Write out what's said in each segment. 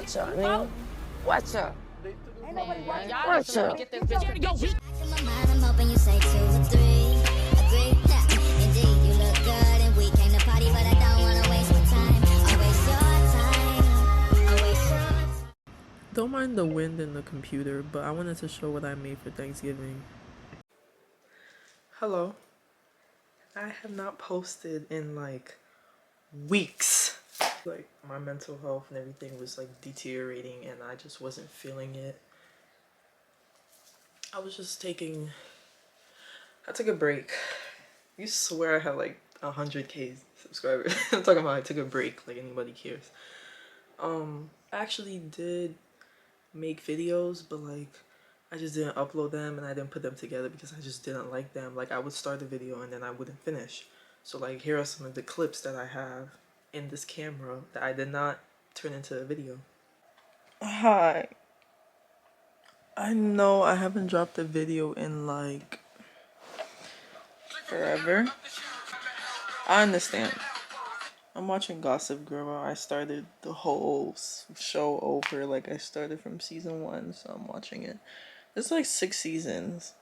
Watch out, nigga. Watch out. Ain't nobody watching. Watch out. Get this bitch. Yo, In my mind, I'm hoping you say 2 or 3. Agree? Indeed, you look good and we came to party, but I don't wanna waste my time. I'll waste your time. I'll waste your time. Don't mind the wind in the computer, but I wanted to show what I made for Thanksgiving. Hello. I have not posted in like weeks. Like my mental health and everything was like deteriorating and I just wasn't feeling it. I was just I took a break. You swear I had like 100k subscribers. I'm talking about I took a break, like anybody cares. I actually did make videos, but like I just didn't upload them and I didn't put them together because I just didn't like them. Like I would start a video and then I wouldn't finish. So like here are some of the clips that I have in this camera that I did not turn into a video. Hi. I know I haven't dropped a video in like forever. I understand. I'm watching Gossip Girl. I started the whole show over. Like I started from season 1, so I'm watching it. It's like 6 seasons.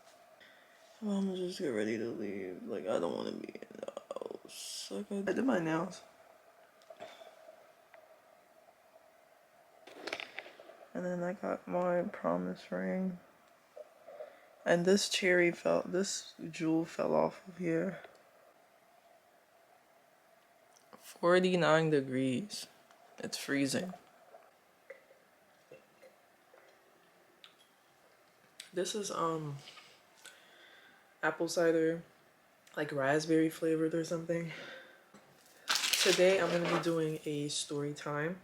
I'm gonna just get ready to leave. Like I don't want to be in the house. Like I did my nails. And then I got my promise ring. And this this jewel fell off of here. 49 degrees. It's freezing. This is apple cider, like raspberry flavored or something. Today I'm gonna be doing a story time.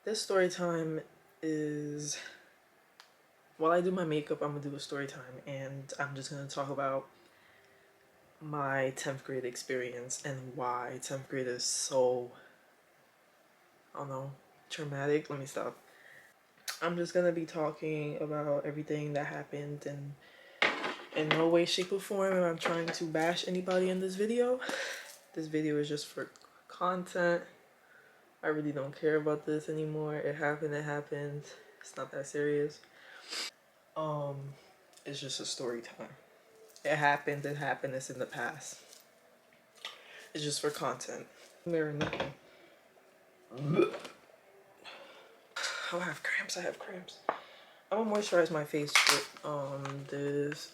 This story time is, while I do my makeup, I'm gonna do a story time and I'm just gonna talk about my 10th grade experience and why 10th grade is so, I don't know, traumatic. Let me stop. I'm just gonna be talking about everything that happened and in no way, shape, or form am I trying to bash anybody in this video. This video is just for content. I really don't care about this anymore. It happened, it's not that serious. It's just a story time. It happened, it's in the past. It's just for content. Mirror nothing. Oh, I have cramps. I'm gonna moisturize my face with this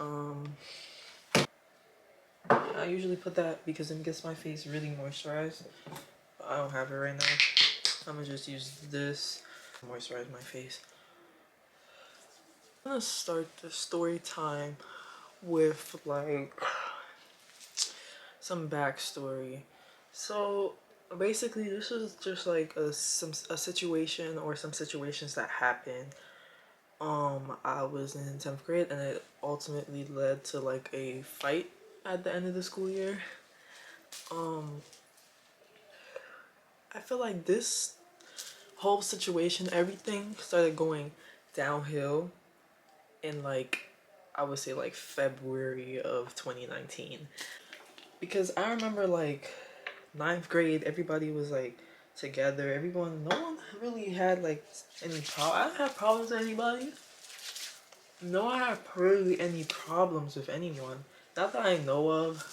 I usually put that because it gets my face really moisturized. But I don't have it right now. I'm gonna just use this to moisturize my face. I'm gonna start the story time with like some backstory. So basically this is just like a situation or some situations that happened. I was in 10th grade and it ultimately led to like a fight at the end of the school year. I feel like this whole situation, everything started going downhill in like, I would say like February of 2019. Because I remember like 9th grade, everybody was like together. No one really had like any I didn't have problems with anybody. No, I have really any problems with anyone. Not that I know of.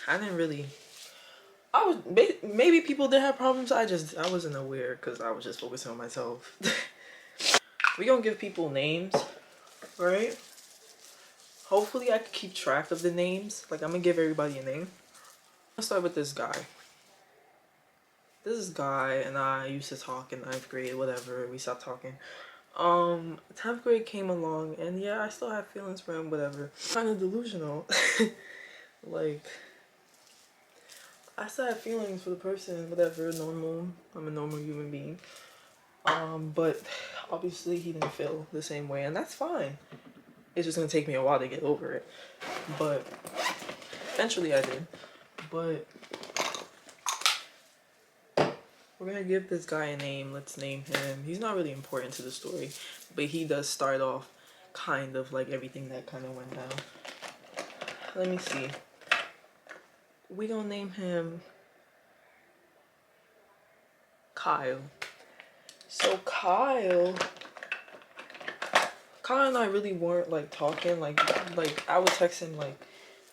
I didn't really. Maybe people did have problems. I wasn't aware because I was just focusing on myself. We gonna give people names, right? Hopefully I can keep track of the names. Like I'm gonna give everybody a name. Let's start with this guy. This guy and I used to talk in 9th grade, whatever. We stopped talking. 10th grade came along and yeah, I still have feelings for him, whatever. Kind of delusional. Like, I still have feelings for the person, whatever, normal. I'm a normal human being. But obviously he didn't feel the same way and that's fine. It's just gonna take me a while to get over it. But eventually I did. But we're gonna give this guy a name. Let's name him. He's not really important to the story, but he does start off kind of like everything that kind of went down. Let me see. We gonna name him Kyle. So Kyle and I really weren't like talking. Like I would text him like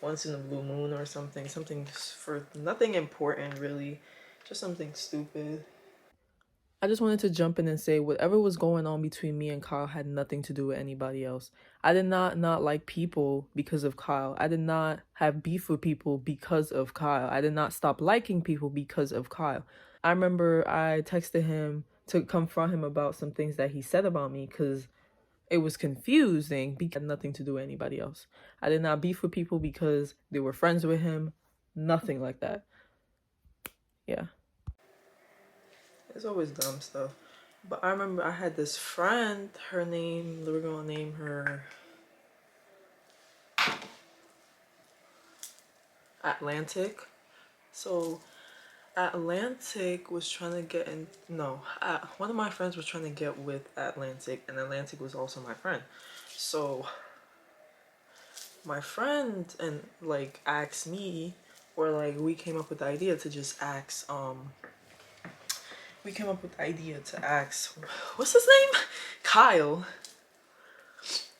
once in a blue moon or something for nothing important really, just something stupid. I just wanted to jump in and say whatever was going on between me and Kyle had nothing to do with anybody else. I did not like people because of Kyle. I did not have beef with people because of Kyle. I did not stop liking people because of Kyle. I remember I texted him to confront him about some things that he said about me because it was confusing because it had nothing to do with anybody else. I did not beef with people because they were friends with him. Nothing like that. Yeah. It's always dumb stuff. But I remember I had this friend, we're gonna name her Atlantic. So Atlantic was trying to get in, no, one of my friends was trying to get with Atlantic, and Atlantic was also my friend. So my friend and like asked me, or like we came up with the idea to just ask, what's his name? Kyle.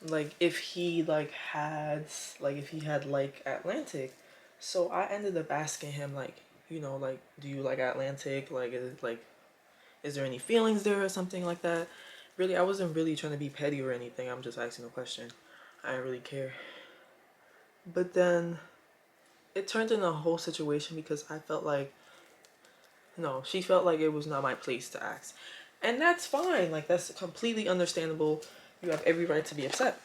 Like if he had like Atlantic. So I ended up asking him like, like, do you like Atlantic? Like is there any feelings there or something like that? Really, I wasn't really trying to be petty or anything. I'm just asking a question. I didn't really care. But then it turned into a whole situation because I felt like, no, she felt like it was not my place to ask. And that's fine. Like that's completely understandable. You have every right to be upset.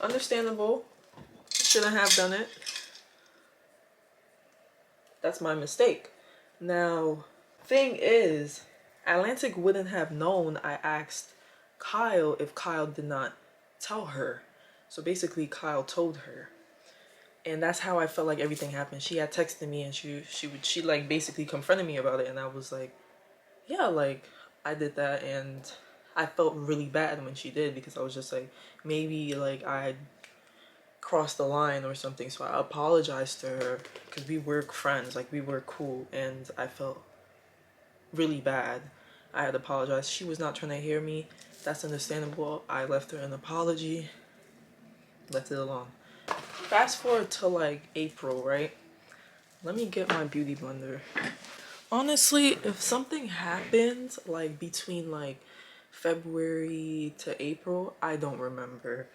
Understandable. Shouldn't have done it. That's my mistake. Now, thing is, Atlantic wouldn't have known I asked Kyle if Kyle did not tell her. So basically Kyle told her. And that's how I felt like everything happened. She had texted me and she like basically confronted me about it, and I was like, yeah, like I did that, and I felt really bad when she did because I was just like, maybe like I crossed the line or something. So I apologized to her because we were friends, like we were cool, and I felt really bad. I had apologized. She was not trying to hear me. That's understandable. I left her an apology, left it alone. Fast forward to like April, right? Let me get my beauty blender. Honestly, if something happened like between like February to April, I don't remember.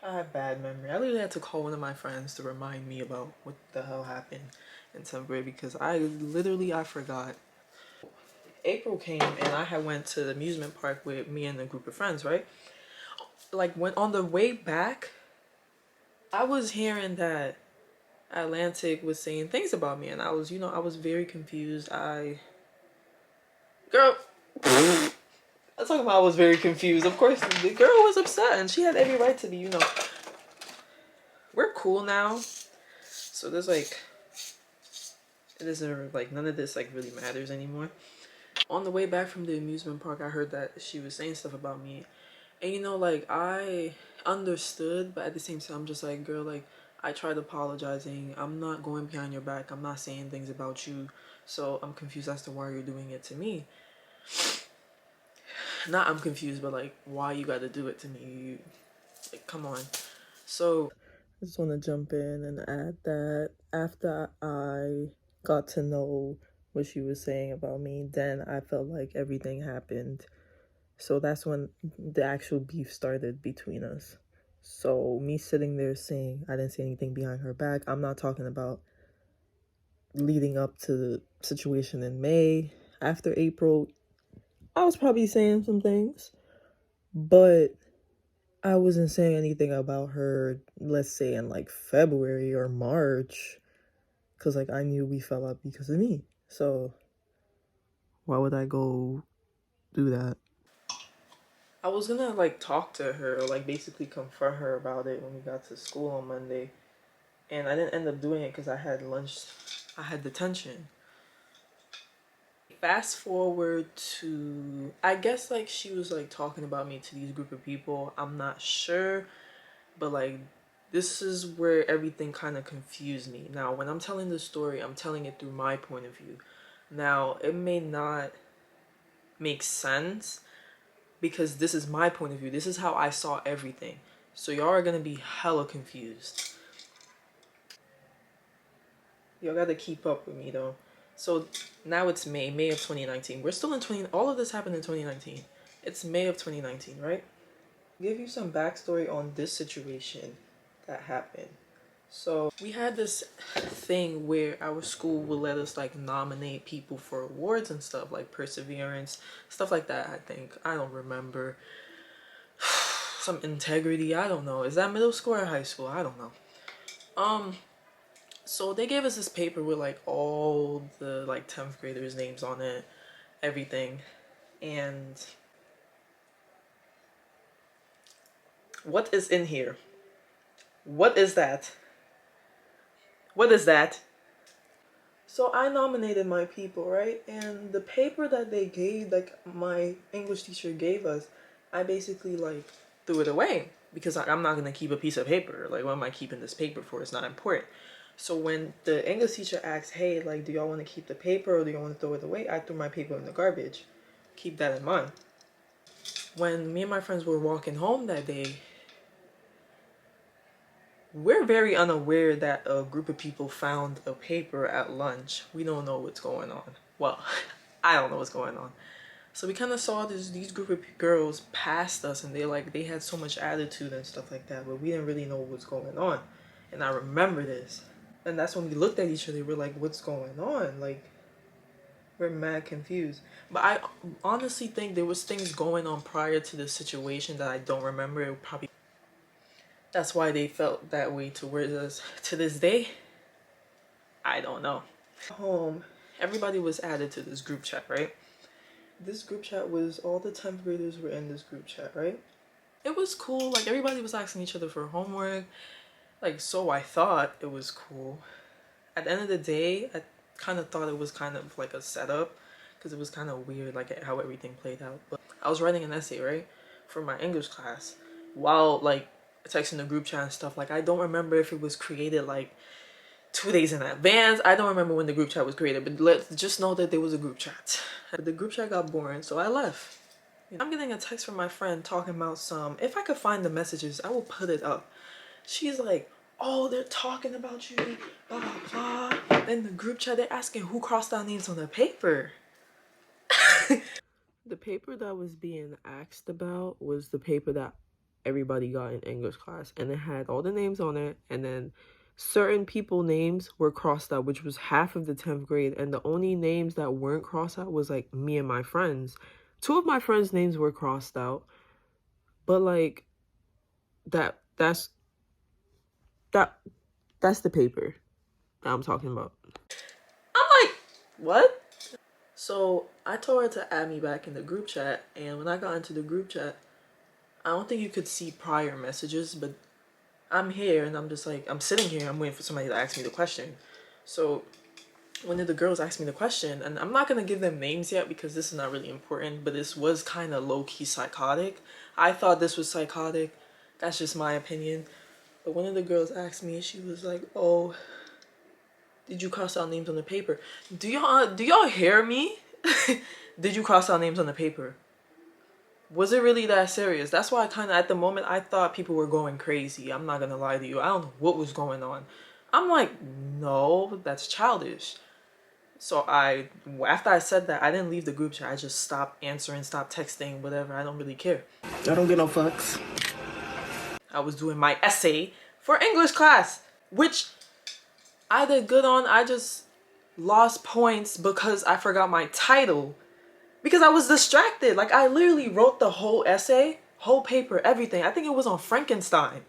I have bad memory. I literally had to call one of my friends to remind me about what the hell happened in 10th grade because I forgot. April came and I had went to the amusement park with me and a group of friends, right? Like when on the way back, I was hearing that Atlantic was saying things about me, and I was very confused. Girl, I'm talking about I was very confused. Of course, the girl was upset, and she had every right to be. We're cool now, so there's like, it isn't like none of this like really matters anymore. On the way back from the amusement park, I heard that she was saying stuff about me, and like I understood, but at the same time, I'm just like, girl, like I tried apologizing. I'm not going behind your back. I'm not saying things about you, so I'm confused as to why you're doing it to me. Not I'm confused, but like why you got to do it to me? Like, come on. So I just want to jump in and add that after I got to know what she was saying about me, then I felt like everything happened. So that's when the actual beef started between us. So me sitting there saying I didn't say anything behind her back. I'm not talking about leading up to the situation in May. After April, I was probably saying some things, but I wasn't saying anything about her, let's say in like February or March, because like I knew we fell out because of me. So why would I go do that? I was gonna like talk to her, or like basically confront her about it when we got to school on Monday, and I didn't end up doing it because I had lunch. I had detention. Fast forward to, I guess like she was like talking about me to these group of people. I'm not sure, but like This is where everything kind of confused me. Now, when I'm telling the story, I'm telling it through my point of view. Now, it may not make sense because this is my point of view. This is how I saw everything. So y'all are gonna be hella confused. Y'all gotta keep up with me though. So now it's May of 2019. We're still in all of this happened in 2019. It's May of 2019, right? Give you some backstory on this situation that happened. So we had this thing where our school would let us like nominate people for awards and stuff, like perseverance, stuff like that. I don't remember. Some integrity, I don't know. Is that middle school or high school? I don't know. So they gave us this paper with like all the like 10th graders names on it, everything. And what is in here? What is that? What is that? So I nominated my people, right? And the paper that they gave, like my English teacher gave us, I basically like threw it away because I'm not gonna keep a piece of paper. Like, what am I keeping this paper for? It's not important. So when the English teacher asked, hey, like, do y'all want to keep the paper or do y'all want to throw it away? I threw my paper in the garbage. Keep that in mind. When me and my friends were walking home that day, we're very unaware that a group of people found a paper at lunch. We don't know what's going on. Well, I don't know what's going on. So we kind of saw these group of girls past us and they had so much attitude and stuff like that, but we didn't really know what was going on. And I remember this. And that's when we looked at each other, we're like, what's going on? Like, we're mad confused. But I honestly think there was things going on prior to the situation that I don't remember. It probably, that's why they felt that way towards us. To this day, I don't know. Home, everybody was added to this group chat, right? This group chat was, all the 10th graders were in this group chat, right? It was cool. Like, everybody was asking each other for homework. Like, so I thought it was cool. At the end of the day, I kind of thought it was kind of like a setup because it was kind of weird, like how everything played out. But I was writing an essay, right, for my English class while like texting the group chat and stuff. Like, I don't remember if it was created like 2 days in advance. I don't remember when the group chat was created, but let's just know that there was a group chat. The group chat got boring, so I left. I'm getting a text from my friend talking about some, if I could find the messages, I will put it up. She's like, oh, they're talking about you, blah, blah, blah. In the group chat, they're asking who crossed out names on the paper. The paper that was being asked about was the paper that everybody got in English class. And it had all the names on it. And then certain people names were crossed out, which was half of the 10th grade. And the only names that weren't crossed out was like me and my friends. 2 of my friends' names were crossed out. But like, that's the paper that I'm talking about. I'm like, what? So I told her to add me back in the group chat, and when I got into the group chat, I don't think you could see prior messages, but I'm here and I'm just like, I'm sitting here, I'm waiting for somebody to ask me the question. So one of the girls asked me the question, and I'm not gonna give them names yet because this is not really important, but this was kind of low-key psychotic. I thought this was psychotic. That's just my opinion. But one of the girls asked me, she was like, oh, did you cross out names on the paper? Do y'all hear me? Did you cross out names on the paper? Was it really that serious? That's why I kind of, at the moment, I thought people were going crazy. I'm not gonna lie to you. I don't know what was going on. I'm like, no, that's childish. So after I said that, I didn't leave the group chat. I just stopped answering, stopped texting, whatever. I don't really care. I don't get no fucks. I was doing my essay for English class, which I did good on. I just lost points because I forgot my title because I was distracted. Like, I literally wrote the whole essay, whole paper, everything. I think it was on Frankenstein.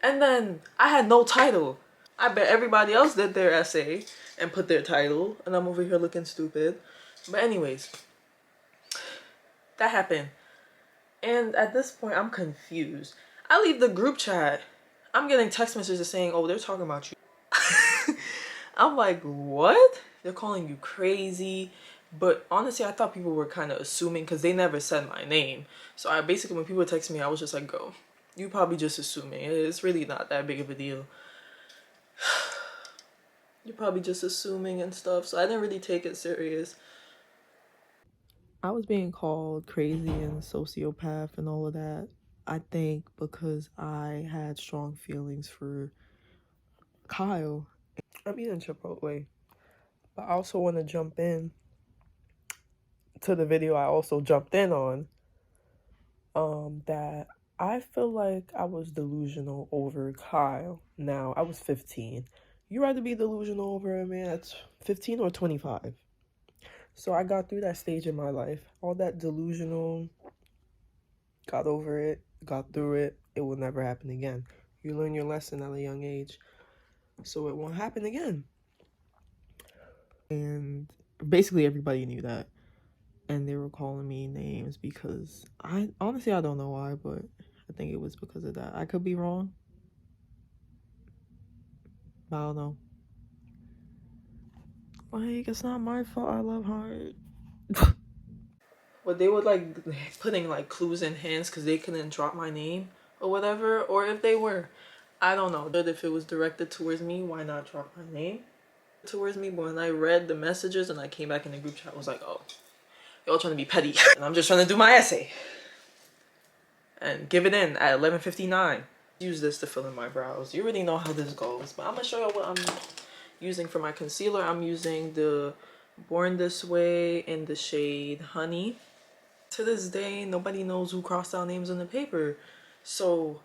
And then I had no title. I bet everybody else did their essay and put their title, and I'm over here looking stupid. But anyways, that happened. And at this point, I'm confused. I leave the group chat. I'm getting text messages saying, oh, they're talking about you. I'm like, what? They're calling you crazy. But honestly, I thought people were kind of assuming because they never said my name. So I basically, when people text me, I was just like, go. You probably just assuming. It's really not that big of a deal. You're probably just assuming and stuff, so I didn't really take it serious. I was being called crazy and sociopath and all of that, I think, because I had strong feelings for Kyle. I'm eating Chipotle, but I also want to jump in to the video I also jumped in on, that I feel like I was delusional over Kyle. Now, I was 15. You rather be delusional over a man that's 15 or 25? So I got through that stage in my life. All that delusional, got over it, got through it. It will never happen again. You learn your lesson at a young age, so it won't happen again. And basically everybody knew that. And they were calling me names because I don't know why, but I think it was because of that. I could be wrong, but I don't know. Like, it's not my fault I love hard. But they would like putting like clues in hints because they couldn't drop my name or whatever, or if they were, I don't know. But if it was directed towards me, why not drop my name towards me? But when I read the messages and I came back in the group chat, I was like, oh, y'all trying to be petty, and I'm just trying to do my essay and give it in at 11:59. Use this to fill in my brows. You already know how this goes, but I'm gonna show y'all what I'm using for my concealer. I'm using the Born This Way in the shade Honey. To this day, nobody knows who crossed out names on the paper. So,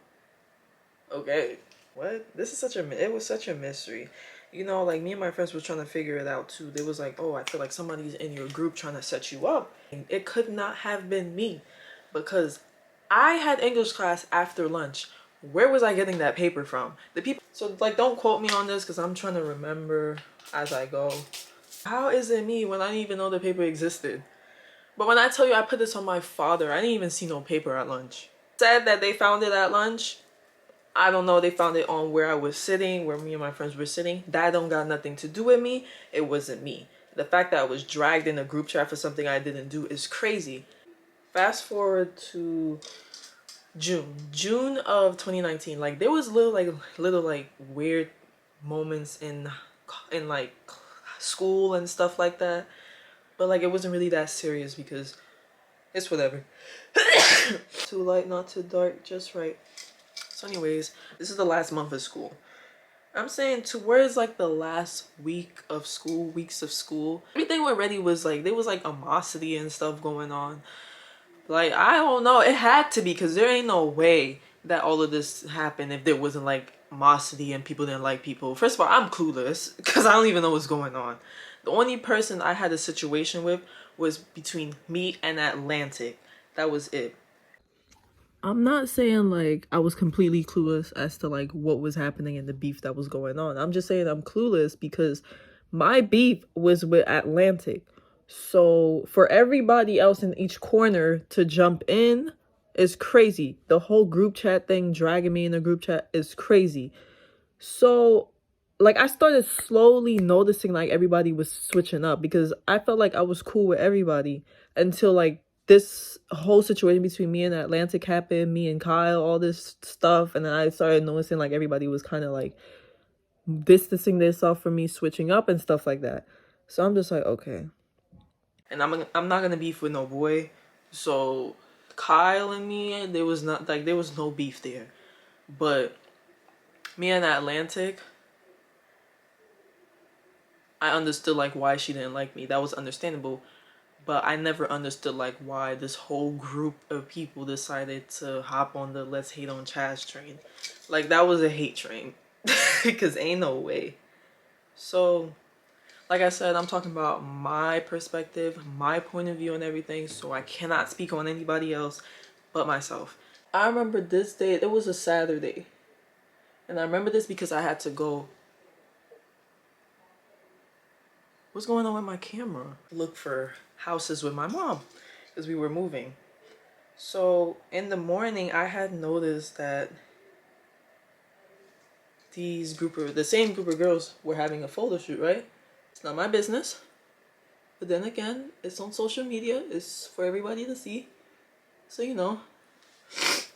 okay, what? This is it was such a mystery. You know, like me and my friends was trying to figure it out too. They was like, oh, I feel like somebody's in your group trying to set you up. And it could not have been me because I had English class after lunch. Where was I getting that paper from? The people, so like, don't quote me on this because I'm trying to remember as I go. How is it me when I didn't even know the paper existed? But when I tell you I put this on my father, I didn't even see no paper at lunch. Said that they found it at lunch. I don't know, they found it on where I was sitting, where me and my friends were sitting. That don't got nothing to do with me. It wasn't me. The fact that I was dragged in a group chat for something I didn't do is crazy. Fast forward to June of 2019. Like, there was little weird moments in like school and stuff like that. But like, it wasn't really that serious because it's whatever. Too light, not too dark, just right. So anyways, this is the last month of school. I'm saying towards like the last weeks of school, everything already was like, there was like animosity and stuff going on. Like, I don't know, it had to be, because there ain't no way that all of this happened if there wasn't like animosity and people didn't like people. First of all, I'm clueless because I don't even know what's going on. The only person I had a situation with was between me and Atlantic. That was it. I'm not saying like I was completely clueless as to like what was happening in the beef that was going on. I'm just saying I'm clueless because my beef was with Atlantic. So for everybody else in each corner to jump in is crazy. The whole group chat thing, dragging me in the group chat, is crazy. So like, I started slowly noticing like everybody was switching up because I felt like I was cool with everybody until like this whole situation between me and Atlantic happened, me and Kyle, all this stuff. And then I started noticing like everybody was kind of like distancing themselves from me, switching up and stuff like that. So I'm just like, okay. And I'm not gonna beef with no boy. So Kyle and me, there was no beef there. But me and Atlantic, I understood like why she didn't like me. That was understandable. But I never understood like why this whole group of people decided to hop on the let's hate on Chaz train. Like, that was a hate train. Because ain't no way. So, like I said, I'm talking about my perspective, my point of view and everything. So I cannot speak on anybody else but myself. I remember this day, it was a Saturday. And I remember this because I had to go. What's going on with my camera? Look for houses with my mom because we were moving. So in the morning, I had noticed that the same group of girls were having a photo shoot, right? It's not my business. But then again, it's on social media. It's for everybody to see. So, you know,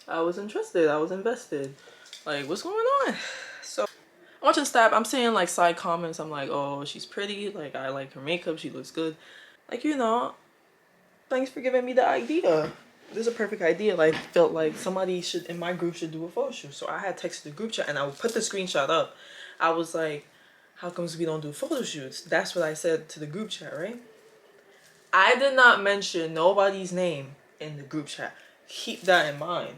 I was interested. I was invested. Like, what's going on? So, I'm watching Snap. I'm seeing like side comments. I'm like, oh, she's pretty. Like, I like her makeup. She looks good. Like, you know, thanks for giving me the idea. This is a perfect idea. Like, felt like somebody should in my group should do a photo shoot. So I had texted the group chat and I would put the screenshot up. I was like, how comes we don't do photo shoots? That's what I said to the group chat, right? I did not mention nobody's name in the group chat. Keep that in mind.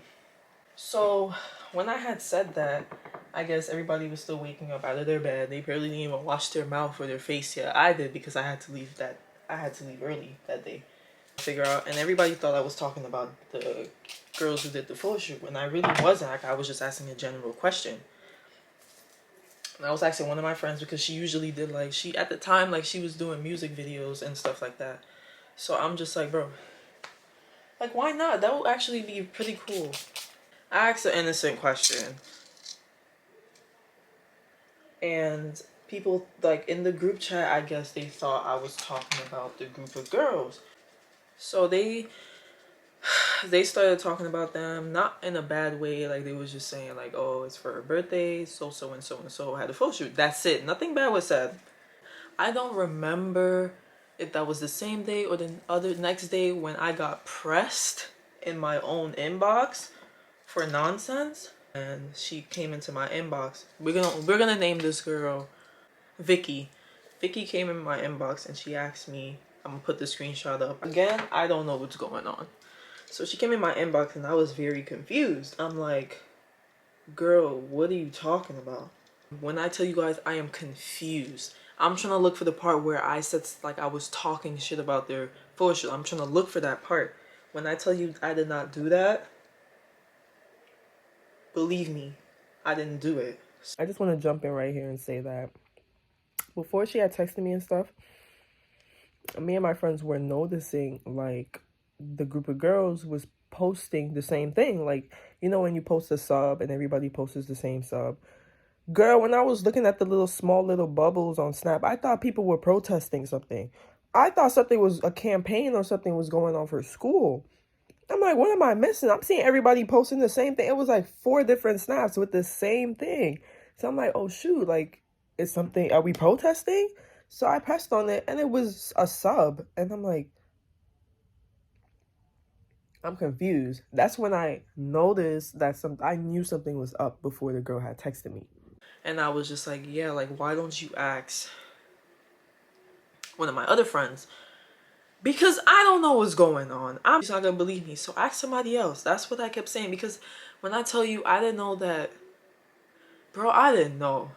So when I had said that, I guess everybody was still waking up out of their bed. They barely didn't even wash their mouth or their face yet. I did because I had to leave early that day. Figure out, and everybody thought I was talking about the girls who did the photo shoot when I really wasn't. Like, I was just asking a general question. And I was asking one of my friends because she usually did like at the time like she was doing music videos and stuff like that. So I'm just like, bro, like, why not? That would actually be pretty cool. I asked an innocent question. And people, like, in the group chat, I guess they thought I was talking about the group of girls. So they started talking about them, not in a bad way. Like, they was just saying, like, oh, it's for her birthday, so and so had a photo shoot. That's it. Nothing bad was said. I don't remember if that was the same day or the other next day when I got pressed in my own inbox for nonsense. And she came into my inbox. We're gonna name this girl Vicky. Vicky came in my inbox and she asked me, I'm gonna put the screenshot up. Again, I don't know what's going on. So she came in my inbox and I was very confused. I'm like, girl, what are you talking about? When I tell you guys I am confused, I'm trying to look for the part where I said like I was talking shit about their photo shoot. I'm trying to look for that part. When I tell you I did not do that, believe me, I didn't do it. I just want to jump in right here and say that before she had texted me and stuff, me and my friends were noticing like the group of girls was posting the same thing. Like, you know, when you post a sub and everybody posts the same sub. Girl, when I was looking at the small little bubbles on Snap, I thought people were protesting something. I thought something was a campaign or something was going on for school. I'm like, what am I missing? I'm seeing everybody posting the same thing. It was like 4 different snaps with the same thing. So I'm like, oh shoot, like, is something, are we protesting? So I pressed on it and it was a sub. And I'm like, I'm confused. That's when I noticed that I knew something was up before the girl had texted me. And I was just like, yeah, like, why don't you ask one of my other friends? Because I don't know what's going on. I'm just not gonna believe me. So ask somebody else. That's what I kept saying. Because when I tell you I didn't know that, bro, I didn't know.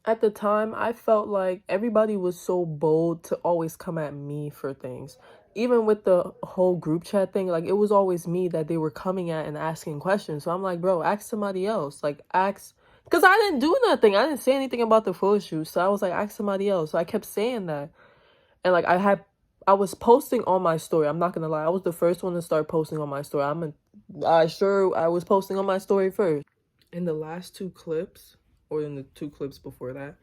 At the time, I felt like everybody was so bold to always come at me for things. Even with the whole group chat thing, like, it was always me that they were coming at and asking questions. So I'm like, bro, ask somebody else. Like, ask... Because I didn't do nothing. I didn't say anything about the photo shoot. So I was like, ask somebody else. So I kept saying that. And, like, I was posting on my story. I'm not going to lie. I was the first one to start posting on my story. I was posting on my story first. In the last 2 clips, or in the 2 clips before that,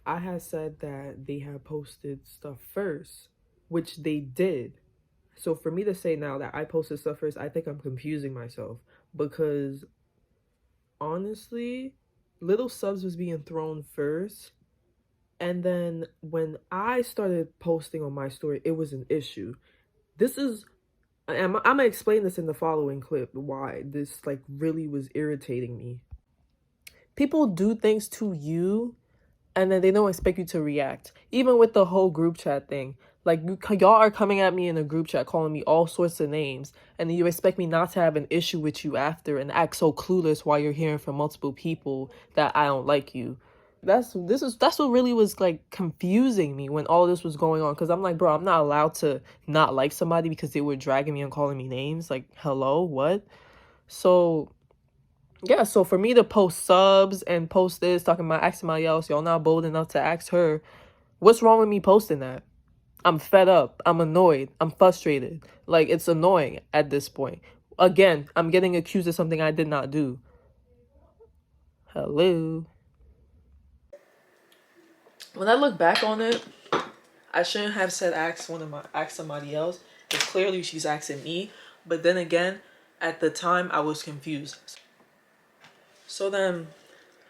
I had said that they had posted stuff first, which they did. So for me to say now that I posted stuff first, I think I'm confusing myself. Because, honestly, little subs was being thrown first. And then when I started posting on my story, it was an issue. I'm going to explain this in the following clip, why this, like, really was irritating me. People do things to you and then they don't expect you to react. Even with the whole group chat thing. Like, y'all are coming at me in a group chat calling me all sorts of names, and then you expect me not to have an issue with you after and act so clueless while you're hearing from multiple people that I don't like you. That's what really was, like, confusing me when all this was going on. Because I'm like, bro, I'm not allowed to not like somebody because they were dragging me and calling me names. Like, hello, what? So... yeah, so for me to post subs and post this, talking about asking somebody else, y'all not bold enough to ask her, what's wrong with me posting that? I'm fed up. I'm annoyed. I'm frustrated. Like, it's annoying at this point. Again, I'm getting accused of something I did not do. Hello. When I look back on it, I shouldn't have said ask somebody else. Because clearly she's asking me. But then again, at the time, I was confused. So then,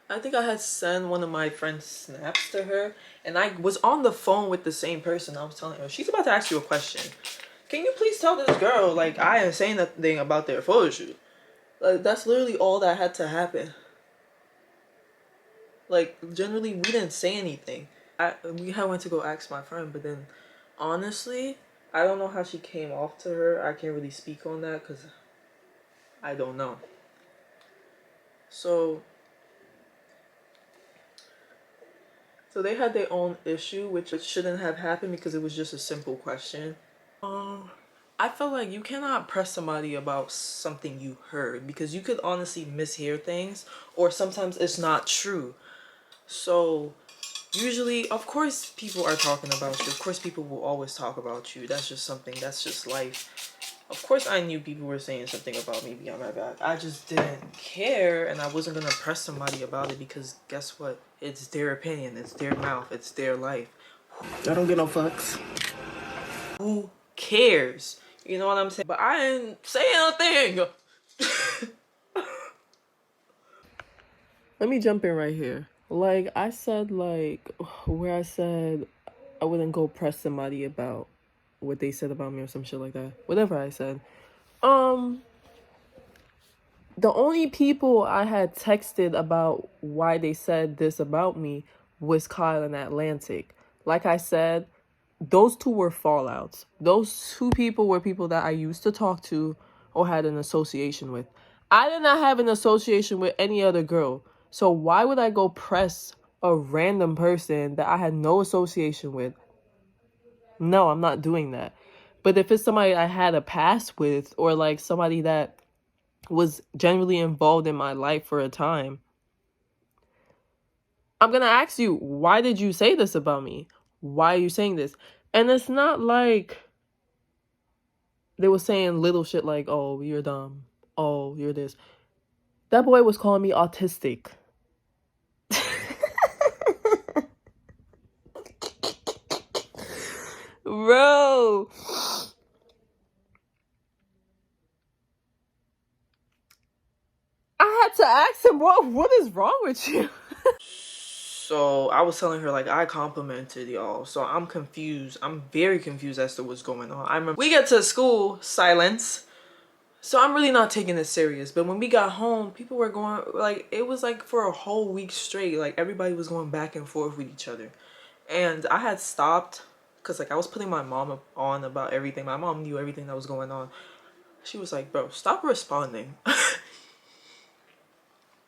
I think I had sent one of my friend's snaps to her, and I was on the phone with the same person. I was telling her, she's about to ask you a question. Can you please tell this girl, like, I am saying nothing about their photo shoot? Like, that's literally all that had to happen. Like, generally, we didn't say anything. We had went to go ask my friend, but then, honestly, I don't know how she came off to her. I can't really speak on that because I don't know. So they had their own issue, which shouldn't have happened because it was just a simple question. I feel like you cannot press somebody about something you heard because you could honestly mishear things, or sometimes it's not true. So usually, of course, people are talking about you. Of course, people will always talk about you. That's just something. That's just life. Of course, I knew people were saying something about me behind my back. I just didn't care, and I wasn't gonna press somebody about it because guess what? It's their opinion. It's their mouth. It's their life. I don't get no fucks. Who cares? You know what I'm saying? But I didn't say anything. Let me jump in right here. Like I said, like where I said I wouldn't go press somebody about what they said about me or some shit like that. Whatever I said. The only people I had texted about why they said this about me was Kyle and Atlantic. Like I said, those two were fallouts. Those two people were people that I used to talk to or had an association with. I did not have an association with any other girl. So why would I go press a random person that I had no association with? No, I'm not doing that. But if it's somebody I had a past with, or like somebody that was genuinely involved in my life for a time, I'm gonna ask you, why did you say this about me? Why are you saying this? And it's not like they were saying little shit like, oh, you're dumb. Oh, you're this. That boy was calling me autistic. Bro. I had to ask him, what is wrong with you? So I was telling her, like, I complimented y'all. So I'm confused. I'm very confused as to what's going on. I remember we get to school, silence. So I'm really not taking this serious. But when we got home, people were going, like, it was like for a whole week straight. Like, everybody was going back and forth with each other. And I had stopped because, like, I was putting my mom on about everything. My mom knew everything that was going on. She was like, bro, stop responding.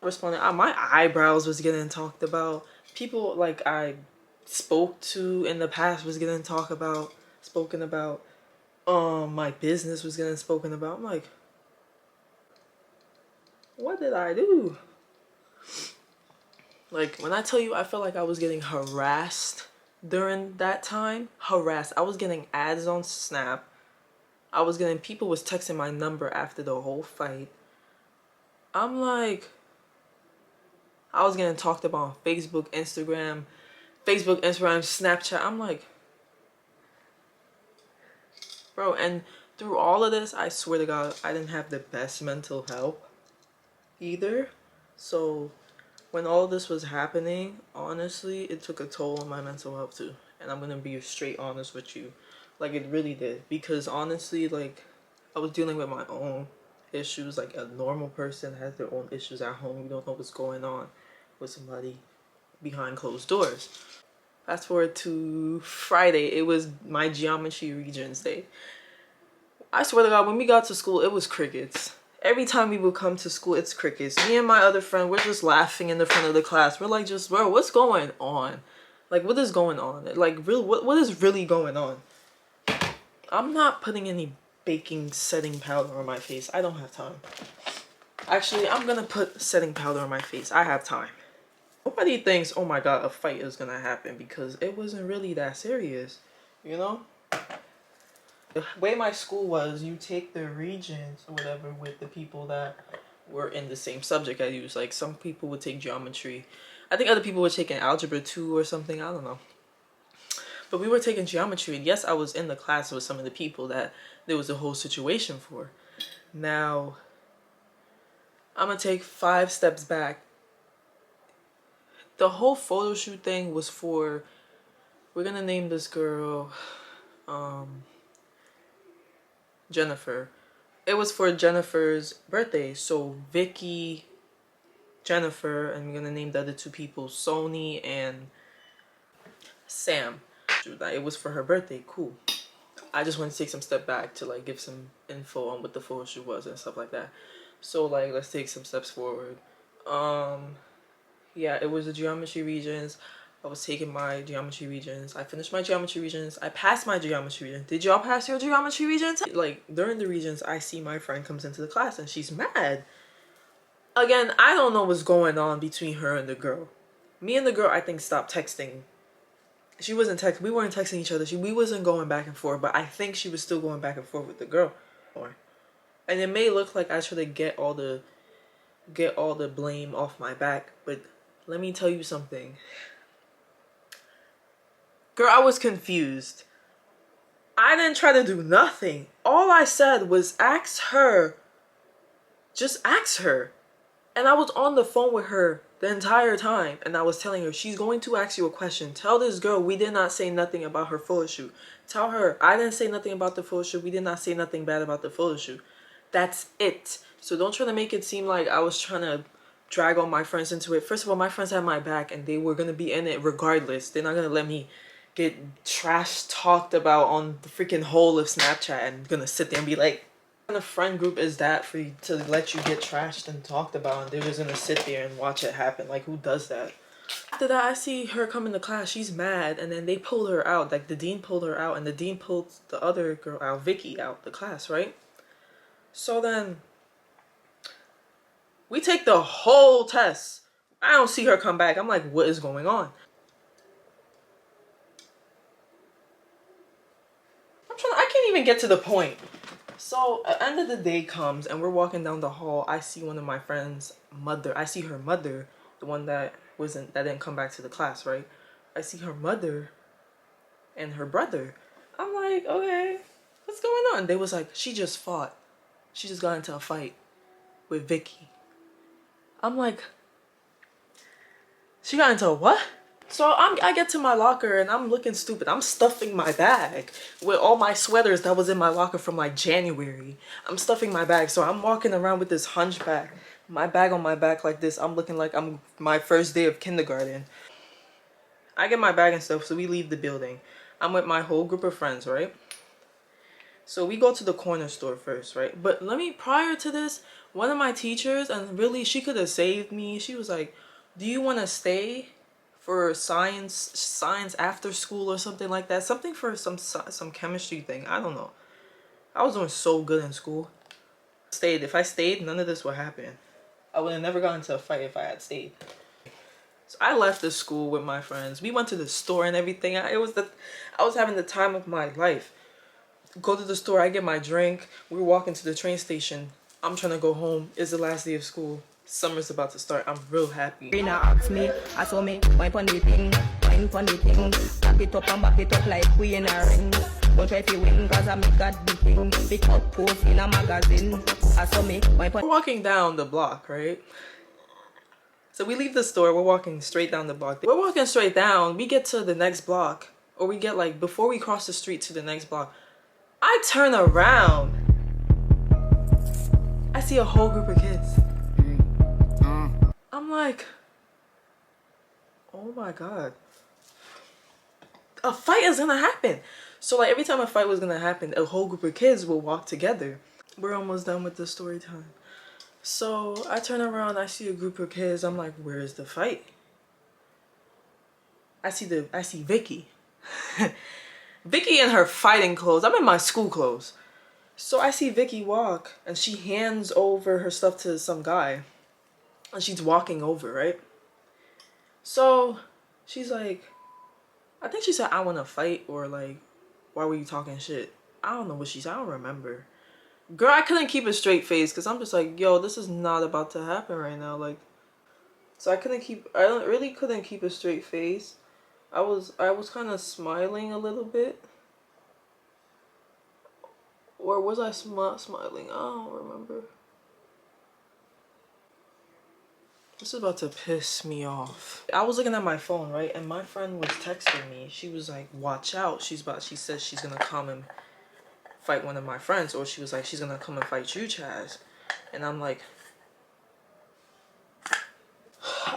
My eyebrows was getting talked about. People, like, I spoke to in the past was getting spoken about. My business was getting spoken about. I'm like, what did I do? Like, when I tell you I felt like I was getting harassed during that time, harassed. I was getting ads on Snap. People was texting my number after the whole fight. I'm like, I was getting talked about on Facebook, Instagram, Snapchat. I'm like, bro, and through all of this, I swear to God, I didn't have the best mental health either. So when all this was happening, honestly, it took a toll on my mental health too. And I'm gonna be straight honest with you. Like, it really did. Because honestly, like, I was dealing with my own issues. Like, a normal person has their own issues at home. You don't know what's going on with somebody behind closed doors. Fast forward to Friday. It was my geometry Regents day. I swear to God, when we got to school, it was crickets. Every time we would come to school, it's crickets. Me and my other friend, we're just laughing in the front of the class. We're like, just, bro, what's going on? Like, what is going on? Like, real, what is really going on? I'm not putting any baking setting powder on my face. I don't have time. Actually, I'm gonna put setting powder on my face. I have time. Nobody thinks, oh my God, a fight is gonna happen, because it wasn't really that serious, you know? The way my school was, you take the regions or whatever with the people that were in the same subject as you. Like, some people would take geometry. I think other people were taking algebra 2 or something. I don't know. But we were taking geometry. And yes, I was in the class with some of the people that there was a whole situation for. Now, I'm gonna take 5 steps back. The whole photo shoot thing was for, we're gonna name this girl Jennifer. It was for Jennifer's birthday. So Vicky, Jennifer, and we're gonna name the other 2 people Sony and Sam. It was for her birthday. Cool. I just want to take some step back to like give some info on what the photo shoot was and stuff like that. So like, let's take some steps forward. Yeah, it was the geometry regions. I was taking my geometry regions. I finished my geometry regions. I passed my geometry region. Did y'all pass your geometry regions? Like, during the regions, I see my friend comes into the class and she's mad. Again, I don't know what's going on between her and the girl. Me and the girl, I think, stopped texting. She wasn't texting. We weren't texting each other. We wasn't going back and forth, but I think she was still going back and forth with the girl. And it may look like I try to get all the blame off my back, but let me tell you something. Girl, I was confused. I didn't try to do nothing. All I said was ask her. Just ask her. And I was on the phone with her the entire time. And I was telling her, she's going to ask you a question. Tell this girl we did not say nothing about her photo shoot. Tell her, I didn't say nothing about the photo shoot. We did not say nothing bad about the photo shoot. That's it. So don't try to make it seem like I was trying to drag all my friends into it. First of all, my friends had my back and they were going to be in it regardless. They're not going to let me get trash talked about on the freaking whole of Snapchat and gonna sit there and be like, what kind of friend group is that for you to let you get trashed and talked about and they're just gonna sit there and watch it happen? Like, who does that? After that, I see her come into class. She's mad, and then they pulled her out. Like, the dean pulled her out and the dean pulled the other girl out, Vicky, out the class, right? So then we take the whole test. I don't see her come back. I'm like, what is going on? I can't even get to the point. So at the end of the day comes and we're walking down the hall. I see one of my friends' mother. I see her mother, the one that didn't come back to the class, right? I see her mother and her brother. I'm like, okay, what's going on? They was like, she just fought. She just got into a fight with Vicky. I'm like, she got into a what? So I get to my locker and I'm looking stupid. I'm stuffing my bag with all my sweaters that was in my locker from like January. I'm stuffing my bag. So I'm walking around with this hunchback, my bag on my back like this. I'm looking like I'm my first day of kindergarten. I get my bag and stuff, so we leave the building. I'm with my whole group of friends, right? So we go to the corner store first, right? But prior to this, one of my teachers, and really she could have saved me. She was like, do you want to stay for science after school or something like that? Something for some chemistry thing. I don't know. I was doing so good in school. If I stayed, none of this would happen. I would have never gotten into a fight if I had stayed. So I left the school with my friends. We went to the store and everything. I was having the time of my life. Go to the store, I get my drink. We're walking to the train station. I'm trying to go home. It's the last day of school. Summer's about to start. I'm real happy. Ask me, I saw me, wine pon the thing, back it up and back it up like we in a ring. Don't try to win, cause I make that big thing. Pick up post in a magazine. I saw me, wine pon. We're walking down the block, right? So we leave the store, we're walking straight down the block. We're walking straight down, we get to the next block. Or we get like, before we cross the street to the next block, I turn around. I see a whole group of kids. I'm like, oh my God. A fight is gonna happen. So like every time a fight was gonna happen, a whole group of kids will walk together. We're almost done with the story time. So I turn around, I see a group of kids. I'm like, where is the fight? I see Vicky. Vicky in her fighting clothes. I'm in my school clothes. So I see Vicky walk and she hands over her stuff to some guy. And she's walking over, right? So she's like, I think she said, I want to fight, or like, why were you talking shit? I don't know what she said. I don't remember. Girl, I couldn't keep a straight face because I'm just like, yo, this is not about to happen right now. Like, so I really couldn't keep a straight face. I was kind of smiling a little bit. Or was I smiling? I don't remember. This is about to piss me off. I was looking at my phone, right? And my friend was texting me. She was like, watch out. She says she's gonna come and fight one of my friends. Or she was like, she's gonna come and fight you, Chaz. And I'm like,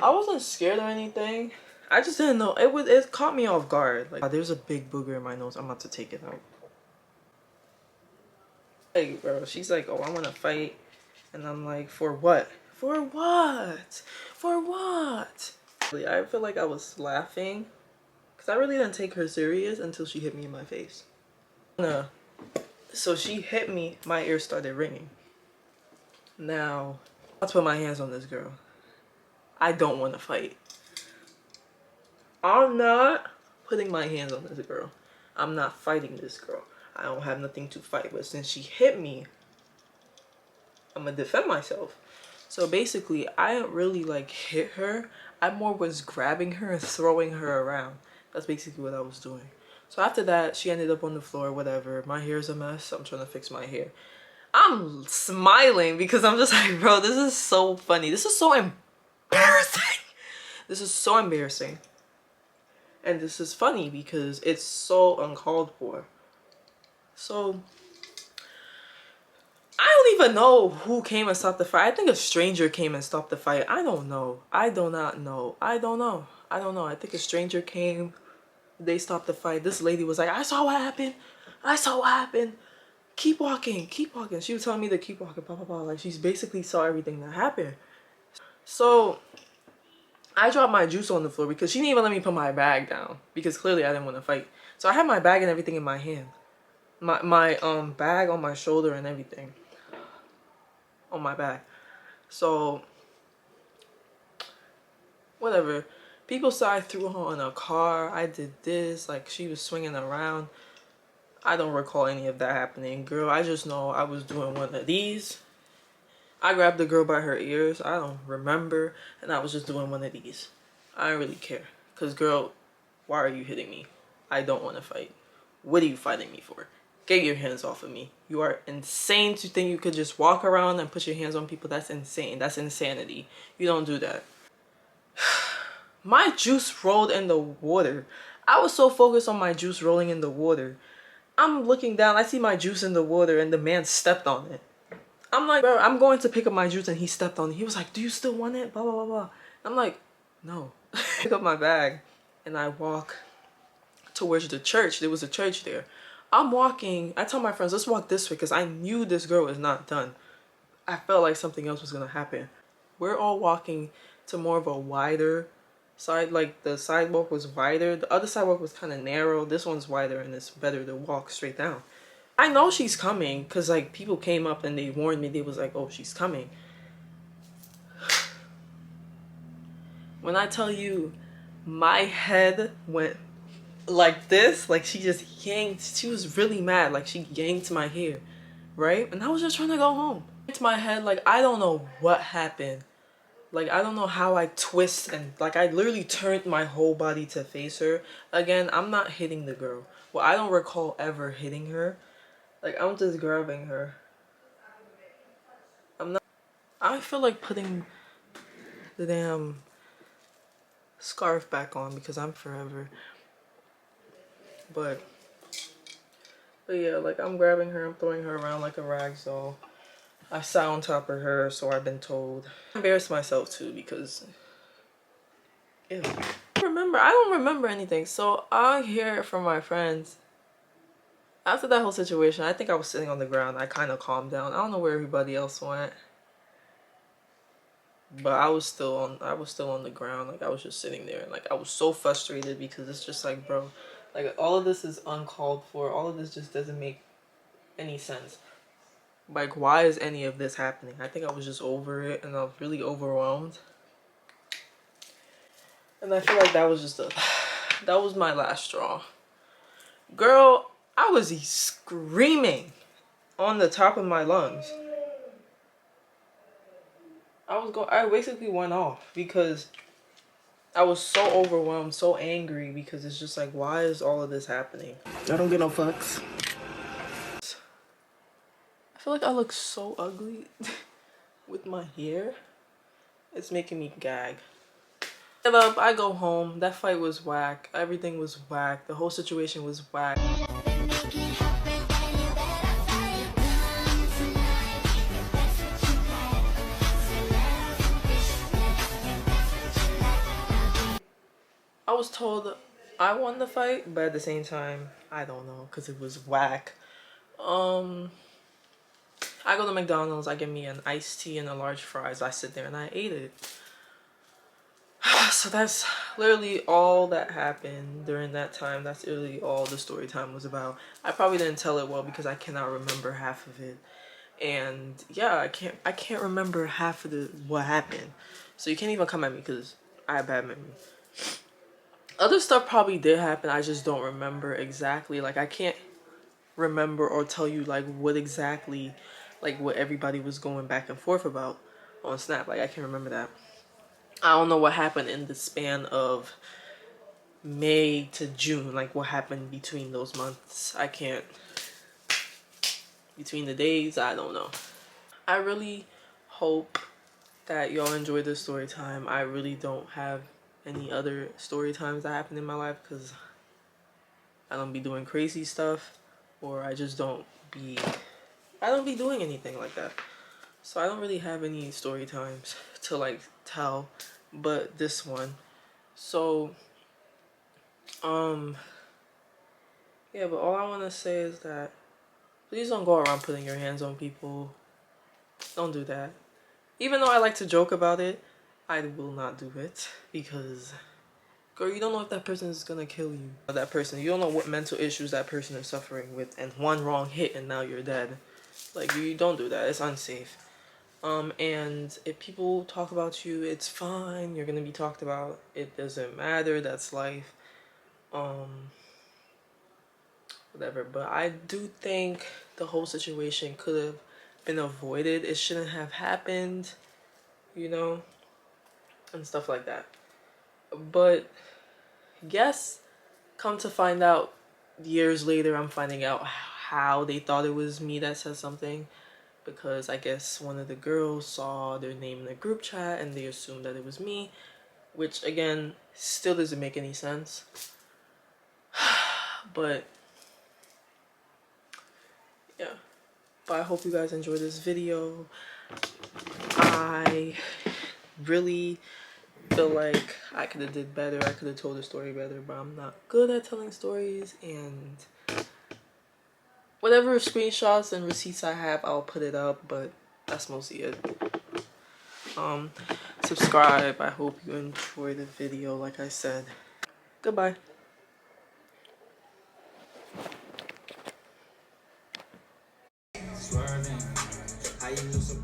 I wasn't scared or anything. I just didn't know. It caught me off guard. Like, there's a big booger in my nose. I'm about to take it out. Hey, bro. She's like, oh, I wanna fight. And I'm like, for what? For what? For what? I feel like I was laughing because I really didn't take her serious until she hit me in my face. No. So she hit me, my ear started ringing. Now, I'll put my hands on this girl. I don't want to fight. I'm not putting my hands on this girl. I'm not fighting this girl. I don't have nothing to fight. But since she hit me, I'm gonna defend myself. So basically, I didn't really like hit her. I more was grabbing her and throwing her around. That's basically what I was doing. So after that, she ended up on the floor, whatever. My hair's a mess. I'm trying to fix my hair. I'm smiling because I'm just like, bro, this is so funny. This is so embarrassing. This is so embarrassing. And this is funny because it's so uncalled for. So I don't even know who came and stopped the fight. I think a stranger came and stopped the fight. I don't know. I do not know. I don't know. I don't know. I think a stranger came. They stopped the fight. This lady was like, I saw what happened. I saw what happened. Keep walking. Keep walking. She was telling me to keep walking. Blah, blah, blah. Like, she basically saw everything that happened. So I dropped my juice on the floor because she didn't even let me put my bag down because clearly I didn't want to fight. So I had my bag and everything in my hand. My bag on my shoulder and everything. On my back. So whatever, people said I threw her on a car, I did this, like she was swinging around. I don't recall any of that happening, girl. I just know I was doing one of these. I grabbed the girl by her ears. I don't remember, and I was just doing one of these. I don't really care, because girl, why are you hitting me? I don't want to fight. What are you fighting me for? Get your hands off of me. You are insane to think you could just walk around and put your hands on people. That's insane. That's insanity. You don't do that. My juice rolled in the water. I was so focused on my juice rolling in the water. I'm looking down. I see my juice in the water and the man stepped on it. I'm like, bro, I'm going to pick up my juice and he stepped on it. He was like, do you still want it? Blah, blah, blah, blah. I'm like, no. Pick up my bag and I walk towards the church. There was a church there. I'm walking. I tell my friends, let's walk this way because I knew this girl was not done. I felt like something else was going to happen. We're all walking to more of a wider side. Like the sidewalk was wider. The other sidewalk was kind of narrow. This one's wider and it's better to walk straight down. I know she's coming because like people came up and they warned me. They was like, oh, she's coming. When I tell you my head went like this, like she just yanked, she was really mad, like she yanked my hair, right? And I was just trying to go home. It's my head, like I don't know what happened. Like I don't know how I twist and like I literally turned my whole body to face her. Again, I'm not hitting the girl. Well, I don't recall ever hitting her. Like I'm just grabbing her. I feel like putting the damn scarf back on because I'm forever. But yeah, like I'm grabbing her, I'm throwing her around like a rag doll. I sat on top of her, so I've been told. I embarrassed myself too because ew. I don't remember anything. So I hear it from my friends. After that whole situation, I think I was sitting on the ground. I kind of calmed down. I don't know where everybody else went. But I was still on the ground. Like I was just sitting there and like I was so frustrated because it's just like, bro, like all of this is uncalled for. All of this just doesn't make any sense. Like why is any of this happening? I think I was just over it and I was really overwhelmed. And I feel like that was just that was my last straw. Girl, I was screaming on the top of my lungs. I basically went off because I was so overwhelmed, so angry because it's just like, why is all of this happening? I don't get no fucks. feel like I look so ugly with my hair. It's making me gag. Get up, I go home. That fight was whack. Everything was whack. The whole situation was whack. I was told I won the fight, but at the same time, I don't know, because it was whack. I go to McDonald's, I get me an iced tea and a large fries. I sit there and I ate it. So that's literally all that happened during that time. That's literally all the story time was about. I probably didn't tell it well because I cannot remember half of it. And yeah, I can't remember half of what happened. So you can't even come at me because I have bad memory. Other stuff probably did happen, I just don't remember exactly. Like, I can't remember or tell you like what exactly, like what everybody was going back and forth about on Snap. Like, I can't remember that. I don't know what happened in the span of May to June, like what happened between those months. I can't, between the days, I don't know. I really hope that y'all enjoy this story time. I really don't have any other story times that happen in my life because I don't be doing crazy stuff, or I don't be doing anything like that. So I don't really have any story times to like tell, but this one. So yeah, but all I want to say is that please don't go around putting your hands on people. Don't do that. Even though I like to joke about it, I will not do it because, girl, you don't know if that person is gonna kill you. That person, you don't know what mental issues that person is suffering with, and one wrong hit and now you're dead. Like, you don't do that. It's unsafe. And if people talk about you, it's fine. You're gonna be talked about. It doesn't matter. That's life. Whatever. But I do think the whole situation could have been avoided. It shouldn't have happened, you know, and stuff like that. But yes, come to find out years later, I'm finding out how they thought it was me that said something, because I guess one of the girls saw their name in the group chat and they assumed that it was me, which again still doesn't make any sense. But yeah, but I hope you guys enjoyed this video. I really feel like I could have did better. I could have told the story better, but I'm not good at telling stories, and whatever screenshots and receipts I have, I'll put it up, but that's mostly it. Subscribe. I hope you enjoyed the video, like I said. Goodbye. Swerving, how you lose some